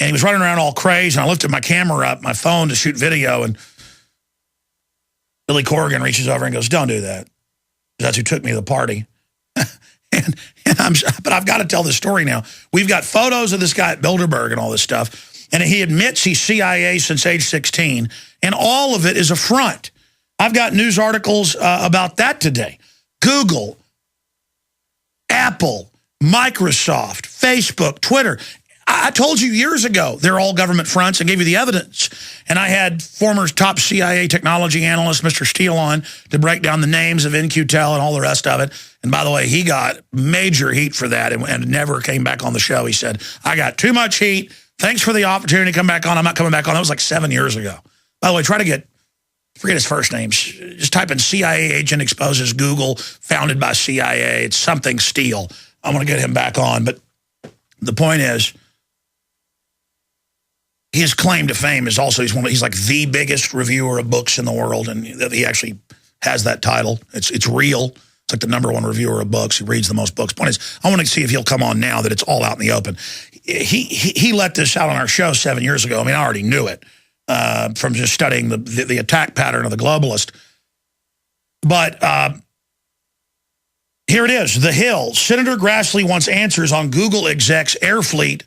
he was running around all crazy, and I lifted my camera up, my phone, to shoot video, and Billy Corrigan reaches over and goes, "Don't do that." That's who took me to the party. But I've got to tell this story now. We've got photos of this guy at Bilderberg and all this stuff, and he admits he's CIA since age 16, and all of it is a front. I've got news articles about that today. Google, Apple, Microsoft, Facebook, Twitter. I told you years ago they're all government fronts and gave you the evidence. And I had former top CIA technology analyst Mr. Steele on to break down the names of NQTEL and all the rest of it. And by the way, he got major heat for that and never came back on the show. He said, "I got too much heat. Thanks for the opportunity to come back on. I'm not coming back on." That was like 7 years ago. By the way, forget his first name. Just type in CIA agent exposes Google, founded by CIA. It's something Steele. I want to get him back on. But the point is, his claim to fame is also he's like the biggest reviewer of books in the world, and he actually has that title. It's real. It's like the #1 reviewer of books. He reads the most books. Point is, I want to see if he'll come on now that it's all out in the open. He let this out on our show 7 years ago. I mean, I already knew it from just studying the attack pattern of the globalist. But here it is. The Hill. Senator Grassley wants answers on Google execs air fleet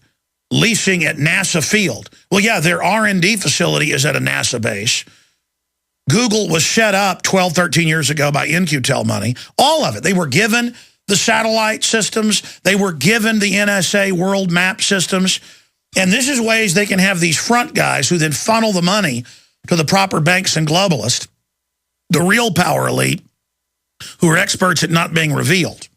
leasing at NASA field. Well, yeah, their R&D facility is at a NASA base. Google was set up 12, 13 years ago by NQTEL money. All of it. They were given the satellite systems. They were given the NSA world map systems. And this is ways they can have these front guys who then funnel the money to the proper banks and globalists, the real power elite, who are experts at not being revealed.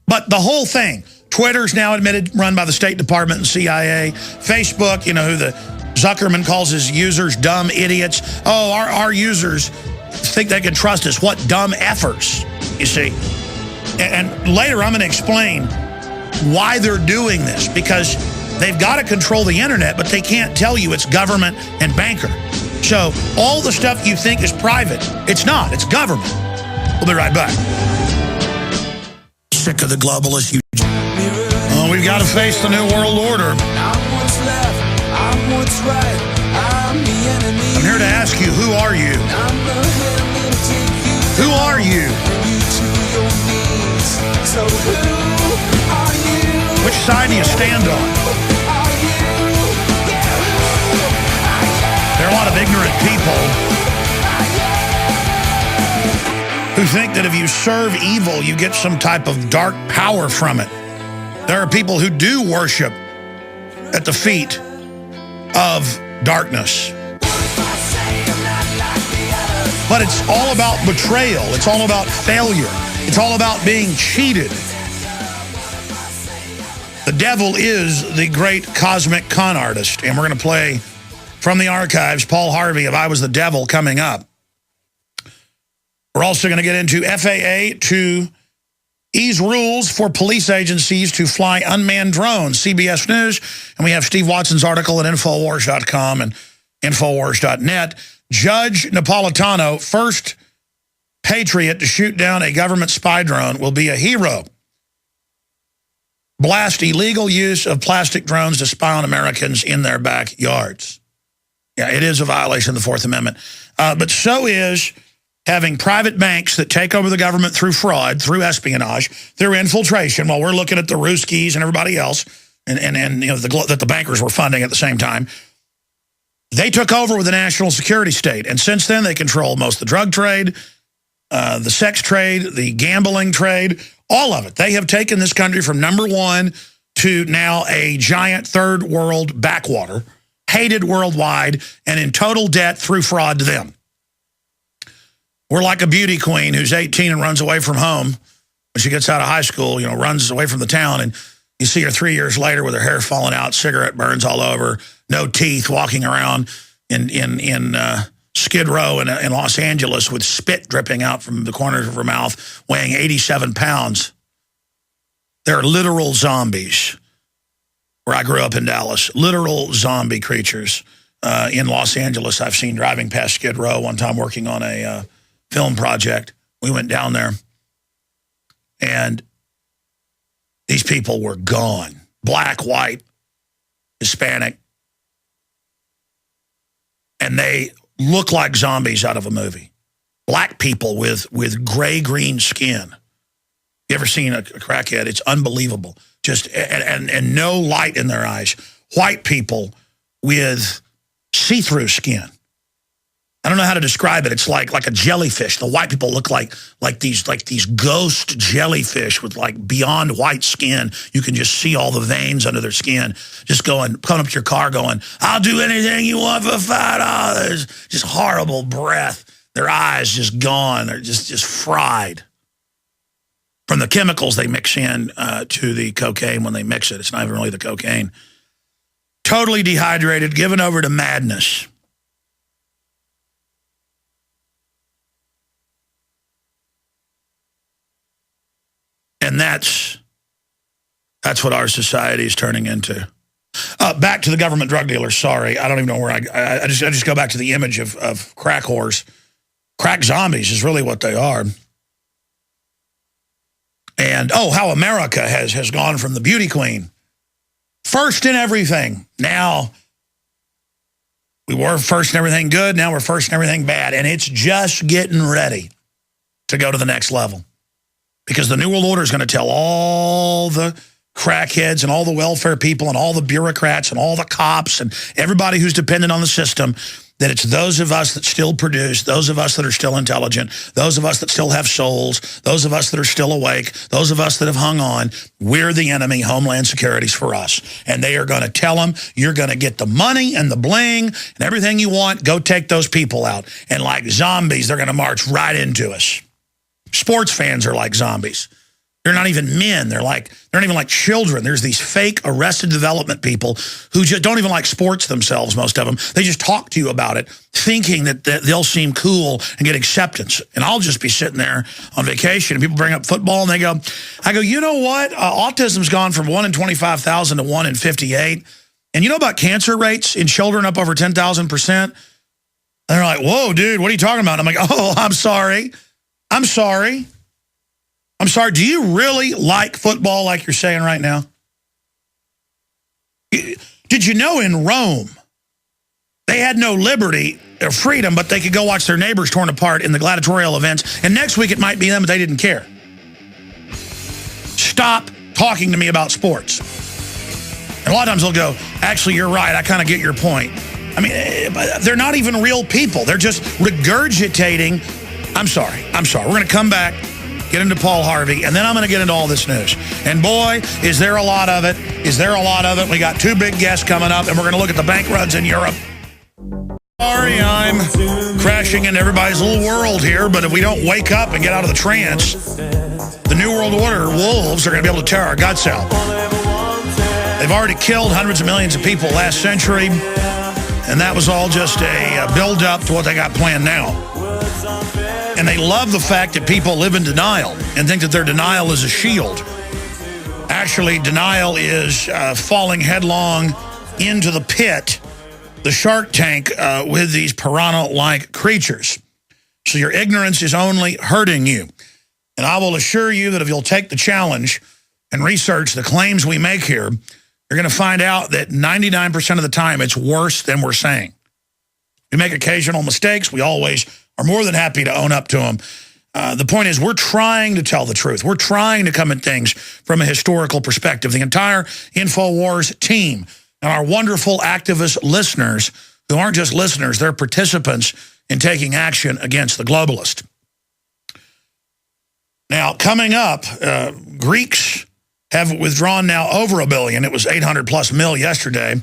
But the whole thing, Twitter's now admitted run by the State Department and CIA. Facebook, you know, who the Zuckerman calls his users dumb idiots. Oh, our users think they can trust us. What dumb effers, you see. And later I'm going to explain why they're doing this, because they've got to control the internet, but they can't tell you it's government and banker. So all the stuff you think is private, it's not. It's government. We'll be right back. Sick of the globalists. Oh, we've got to face the new world order. I'm here to ask you, who are you? Who are you? Which side do you stand on? There are a lot of ignorant people who think that if you serve evil, you get some type of dark power from it. There are people who do worship at the feet of darkness. But it's all about betrayal. It's all about failure. It's all about being cheated. The devil is the great cosmic con artist. And we're going to play from the archives, Paul Harvey of I Was the Devil coming up. We're also going to get into FAA to ease rules for police agencies to fly unmanned drones, CBS News. And we have Steve Watson's article at Infowars.com and Infowars.net. Judge Napolitano, first patriot to shoot down a government spy drone, will be a hero. Blast illegal use of plastic drones to spy on Americans in their backyards. Yeah, it is a violation of the Fourth Amendment. But so is having private banks that take over the government through fraud, through espionage, through infiltration, while we're looking at the Ruskies and everybody else, and you know, that the bankers were funding at the same time. They took over with the national security state, and since then they control most of the drug trade, the sex trade, the gambling trade, all of it. They have taken this country from #1 to now a giant third world backwater, hated worldwide, and in total debt through fraud to them. We're like a beauty queen who's 18 and runs away from home when she gets out of high school, you know, runs away from the town, and you see her 3 years later with her hair falling out, cigarette burns all over, no teeth, walking around in Skid Row in Los Angeles with spit dripping out from the corners of her mouth, weighing 87 pounds. They're literal zombies. Where I grew up in Dallas, literal zombie creatures in Los Angeles. I've seen driving past Skid Row one time working on a film project. We went down there, and these people were gone. Black, white, Hispanic, and they look like zombies out of a movie. Black people with gray-green skin. You ever seen a crackhead? It's unbelievable. Just and no light in their eyes. White people with see-through skin. I don't know how to describe it. It's like a jellyfish. The white people look like these ghost jellyfish with like beyond white skin. You can just see all the veins under their skin. Just coming up to your car going, "I'll do anything you want for $5." Just horrible breath. Their eyes just gone. They're just fried from the chemicals they mix in to the cocaine when they mix it. It's not even really the cocaine. Totally dehydrated, given over to madness. And that's what our society is turning into. Back to the government drug dealers. Sorry, I don't even know where I just go back to the image of crack whores. Crack zombies is really what they are. And how America has gone from the beauty queen, first in everything. Now we were first in everything good. Now we're first in everything bad, and it's just getting ready to go to the next level. Because the New World Order is going to tell all the crackheads and all the welfare people and all the bureaucrats and all the cops and everybody who's dependent on the system that it's those of us that still produce, those of us that are still intelligent, those of us that still have souls, those of us that are still awake, those of us that have hung on, we're the enemy. Homeland Security's for us. And they are going to tell them, you're going to get the money and the bling and everything you want. Go take those people out. And like zombies, they're going to march right into us. Sports fans are like zombies. They're not even men. They're not even like children. There's these fake arrested development people who just don't even like sports themselves, most of them. They just talk to you about it, thinking that they'll seem cool and get acceptance. And I'll just be sitting there on vacation, and people bring up football, and I go, you know what? Autism's gone from 1 in 25,000 to 1 in 58. And you know about cancer rates in children up over 10,000%? And they're like, whoa, dude, what are you talking about? I'm like, oh, I'm sorry. I'm sorry. Do you really like football like you're saying right now? Did you know in Rome, they had no liberty or freedom, but they could go watch their neighbors torn apart in the gladiatorial events, and next week it might be them, but they didn't care. Stop talking to me about sports. And a lot of times they'll go, actually, you're right, I kind of get your point. I mean, they're not even real people. They're just regurgitating. I'm sorry. We're going to come back, get into Paul Harvey, and then I'm going to get into all this news. And boy, is there a lot of it. We got 2 big guests coming up, and we're going to look at the bank runs in Europe. Sorry, I'm crashing into everybody's little world here, but if we don't wake up and get out of the trance, the New World Order wolves are going to be able to tear our guts out. They've already killed hundreds of millions of people last century, and that was all just a build-up to what they got planned now. And they love the fact that people live in denial and think that their denial is a shield. Actually, denial is falling headlong into the pit, the shark tank, with these piranha-like creatures. So your ignorance is only hurting you. And I will assure you that if you'll take the challenge and research the claims we make here, you're going to find out that 99% of the time it's worse than we're saying. We make occasional mistakes. We always are more than happy to own up to them. The point is, we're trying to tell the truth. We're trying to come at things from a historical perspective. The entire InfoWars team and our wonderful activist listeners, who aren't just listeners, they're participants in taking action against the globalist. Now, coming up, Greeks have withdrawn now over $1 billion. It was 800+ mil yesterday.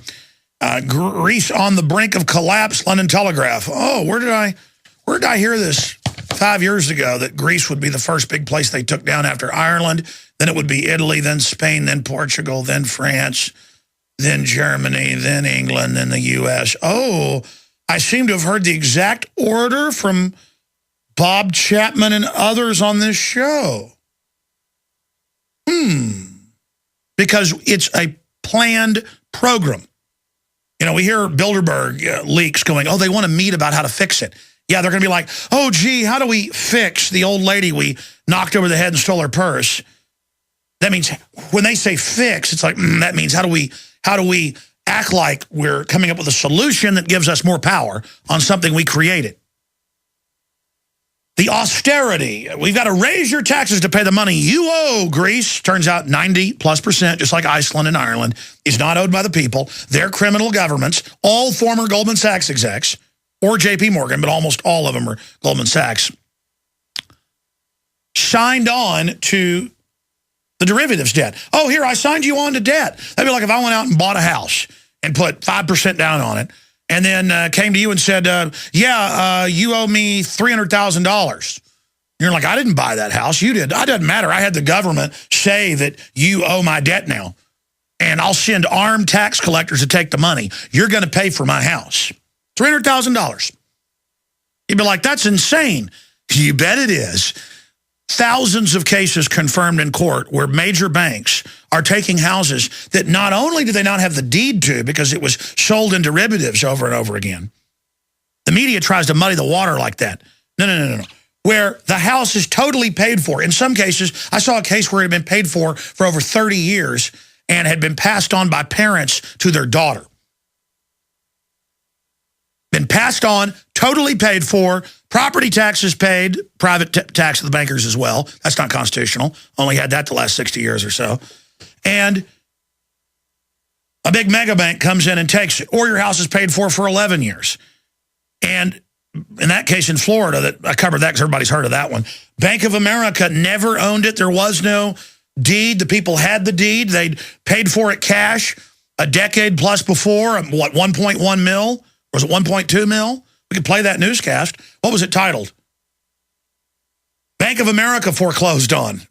Greece on the brink of collapse, London Telegraph. Oh, where did I hear this 5 years ago, that Greece would be the first big place they took down after Ireland? Then it would be Italy, then Spain, then Portugal, then France, then Germany, then England, then the U.S. Oh, I seem to have heard the exact order from Bob Chapman and others on this show. Because it's a planned program. You know, we hear Bilderberg leaks going, oh, they want to meet about how to fix it. Yeah, they're going to be like, oh, gee, how do we fix the old lady we knocked over the head and stole her purse? That means when they say fix, it's like, that means how do we act like we're coming up with a solution that gives us more power on something we created. The austerity. We've got to raise your taxes to pay the money you owe, Greece. Turns out 90+%, just like Iceland and Ireland, is not owed by the people. They're criminal governments, all former Goldman Sachs execs, or J.P. Morgan, but almost all of them are Goldman Sachs, signed on to the derivatives debt. Oh, here, I signed you on to debt. That'd be like if I went out and bought a house and put 5% down on it, and then came to you and said, you owe me $300,000. You're like, I didn't buy that house. You did. It doesn't matter. I had the government say that you owe my debt now, and I'll send armed tax collectors to take the money. You're going to pay for my house. $300,000. You'd be like, that's insane. You bet it is. Thousands of cases confirmed in court where major banks are taking houses that not only do they not have the deed to because it was sold in derivatives over and over again. The media tries to muddy the water like that. No. Where the house is totally paid for. In some cases, I saw a case where it had been paid for over 30 years and had been passed on by parents to their daughter. Been passed on, totally paid for, property taxes paid, private tax of the bankers as well. That's not constitutional. Only had that the last 60 years or so. And a big mega bank comes in and takes it. Or your house is paid for 11 years. And in that case in Florida, that I covered that because everybody's heard of that one. Bank of America never owned it. There was no deed. The people had the deed. They'd paid for it cash a decade plus before. What, 1.1 mil? Or was it 1.2 mil? We could play that newscast. What was it titled? Bank of America foreclosed on.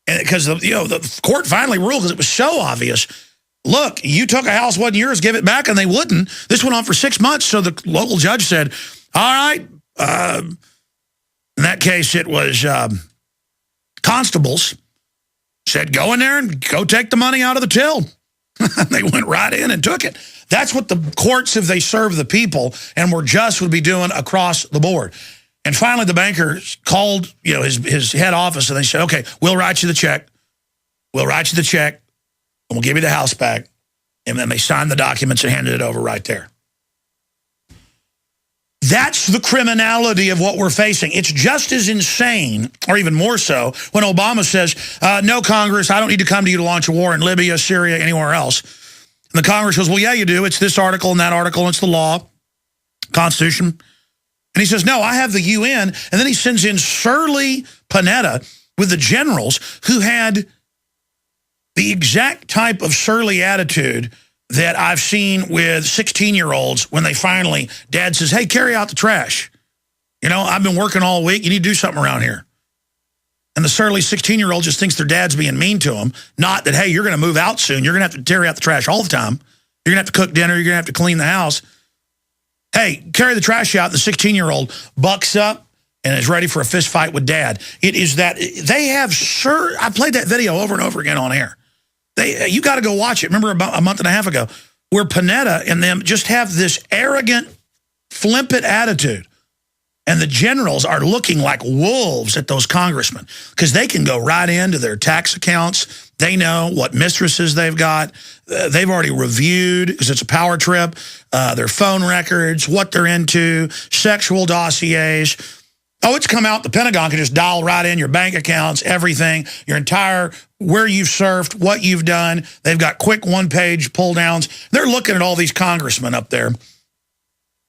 And because the court finally ruled because it was so obvious. Look, you took a house, wasn't yours, give it back, and they wouldn't. This went on for 6 months, so the local judge said, all right. In that case, it was constables said, go in there and go take the money out of the till. They went right in and took it. That's what the courts, if they serve the people and were just, would be doing across the board. And finally, the banker called his head office, and they said, okay, we'll write you the check. We'll write you the check, and we'll give you the house back. And then they signed the documents and handed it over right there. That's the criminality of what we're facing. It's just as insane, or even more so, when Obama says, no, Congress, I don't need to come to you to launch a war in Libya, Syria, anywhere else. And the Congress goes, well, yeah, you do. It's this article and that article, and it's the law, Constitution. And he says, no, I have the UN. And then he sends in surly Panetta with the generals who had the exact type of surly attitude that I've seen with 16-year-olds when they finally, dad says, hey, carry out the trash. I've been working all week. You need to do something around here. And the surly 16-year-old just thinks their dad's being mean to them. Not that, hey, you're going to move out soon. You're going to have to carry out the trash all the time. You're going to have to cook dinner. You're going to have to clean the house. Hey, carry the trash out. The 16-year-old bucks up and is ready for a fist fight with dad. It is that they have, I played that video over and over again on air. You got to go watch it. Remember about a month and a half ago where Panetta and them just have this arrogant, flippant attitude. And the generals are looking like wolves at those congressmen because they can go right into their tax accounts. They know what mistresses they've got. They've already reviewed, because it's a power trip, their phone records, what they're into, sexual dossiers. Oh, it's come out. The Pentagon can just dial right in your bank accounts, everything, your entire, where you've surfed, what you've done. They've got quick one-page pull-downs. They're looking at all these congressmen up there